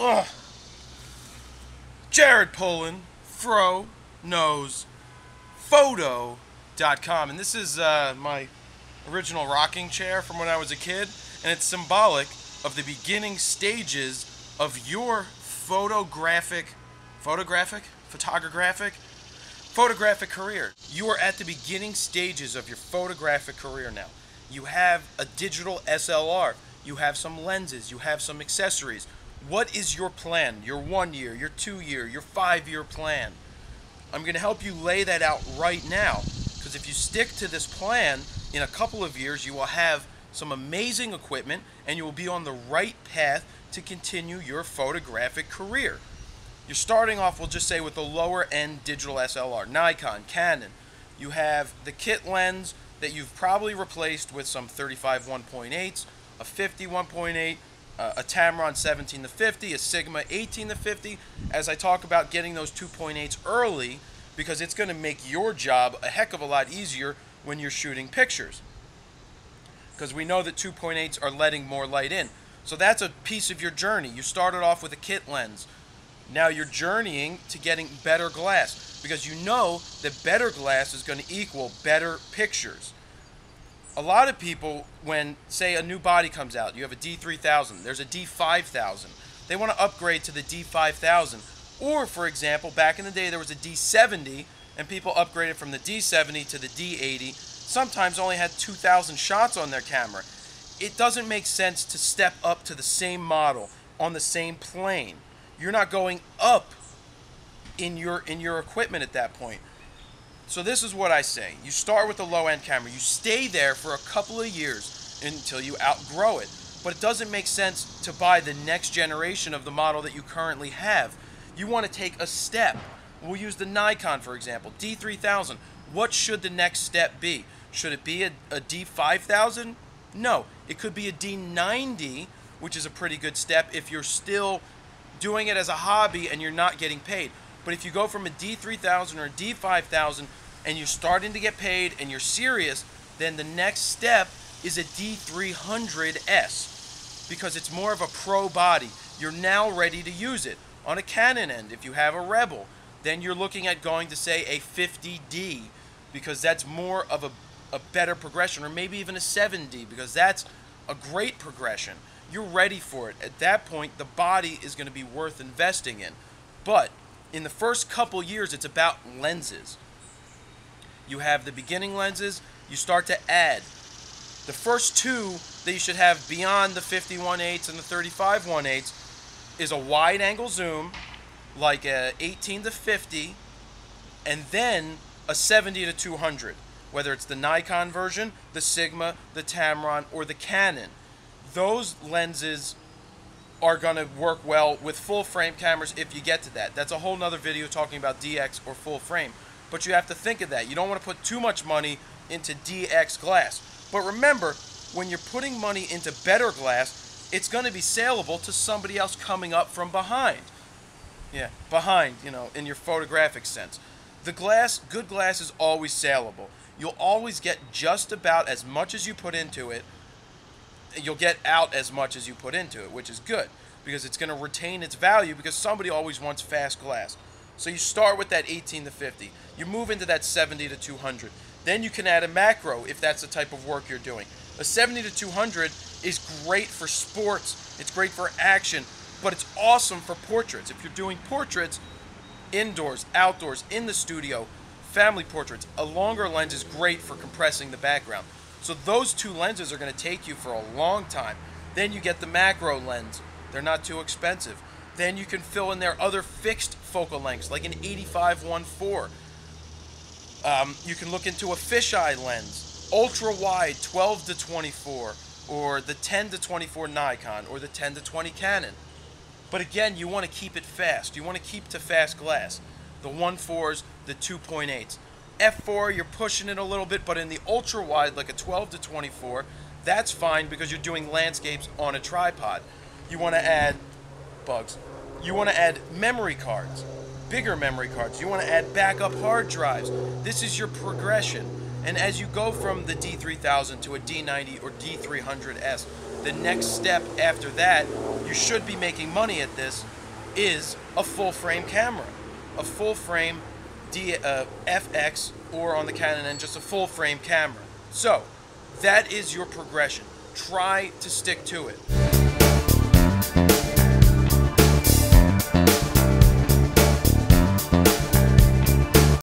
Ugh. Jared Polin, Fro Knows Photo.com. And this is my original rocking chair from when I was a kid. And it's symbolic of the beginning stages of your photographic career. You are at the beginning stages of your photographic career now. You have a digital SLR. You have some lenses. You have some accessories. What is your plan? Your 1 year, your 2 year, your 5 year plan? I'm going to help you lay that out right now, because if you stick to this plan, in a couple of years you will have some amazing equipment and you will be on the right path to continue your photographic career. You're starting off, we'll just say, with a lower end digital SLR, Nikon, Canon. You have the kit lens that you've probably replaced with some 35 1.8s, a 50 1.8, a Tamron 17 to 50, a Sigma 18 to 50, as I talk about getting those 2.8s early, because it's going to make your job a heck of a lot easier when you're shooting pictures. Because we know that 2.8s are letting more light in. So that's a piece of your journey. You started off with a kit lens. Now you're journeying to getting better glass, because you know that better glass is going to equal better pictures. A lot of people, when, say, a new body comes out, you have a D3000, there's a D5000, they want to upgrade to the D5000. Or, for example, back in the day there was a D70, and people upgraded from the D70 to the D80, sometimes only had 2,000 shots on their camera. It doesn't make sense to step up to the same model on the same plane. You're not going up in your equipment at that point. So this is what I say. You start with a low-end camera. You stay there for a couple of years until you outgrow it. But it doesn't make sense to buy the next generation of the model that you currently have. You want to take a step. We'll use the Nikon, for example, D3000. What should the next step be? Should it be a D5000? No. It could be a D90, which is a pretty good step if you're still doing it as a hobby and you're not getting paid. But if you go from a D3000 or a D5000 and you're starting to get paid and you're serious, then the next step is a D300S, because it's more of a pro body. You're now ready to use it. On a Canon end, if you have a Rebel, then you're looking at going to, say, a 50D, because that's more of a better progression, or maybe even a 7D, because that's a great progression. You're ready for it. At that point, the body is going to be worth investing in. But in the first couple years, it's about lenses. You have the beginning lenses, you start to add. The first two that you should have beyond the 50 1.8s and the 35 1.8s is a wide angle zoom, like a 18 to 50, and then a 70 to 200, whether it's the Nikon version, the Sigma, the Tamron, or the Canon. Those lenses are going to work well with full frame cameras if you get to that. That's a whole nother video talking about DX or full frame. But you have to think of that. You don't want to put too much money into DX glass. But remember, when you're putting money into better glass, it's going to be saleable to somebody else coming up from behind. Yeah, behind, in your photographic sense. The glass, good glass, is always saleable. You'll always get just about as much as you put into it. You'll get out as much as you put into it, which is good, because it's going to retain its value, because somebody always wants fast glass. So you start with that 18 to 50. You move into that 70 to 200. Then you can add a macro if that's the type of work you're doing. A 70 to 200 is great for sports. It's great for action, but it's awesome for portraits. If you're doing portraits, indoors, outdoors, in the studio, family portraits, a longer lens is great for compressing the background. So those two lenses are going to take you for a long time. Then you get the macro lens. They're not too expensive. Then you can fill in their other fixed focal lengths, like an 85 1.4. You can look into a fisheye lens, ultra wide 12 to 24, or the 10 to 24 Nikon, or the 10 to 20 Canon. But again, you want to keep it fast. You want to keep to fast glass. The 1.4s, the 2.8s. F4, you're pushing it a little bit, but in the ultra wide, like a 12 to 24, that's fine, because you're doing landscapes on a tripod. You want to add bugs. You want to add memory cards, bigger memory cards. You want to add backup hard drives. This is your progression. And as you go from the D3000 to a D90 or D300S, the next step after that, you should be making money at this, is a full frame camera. A full frame FX, or on the Canon end, just a full frame camera. So, that is your progression. Try to stick to it.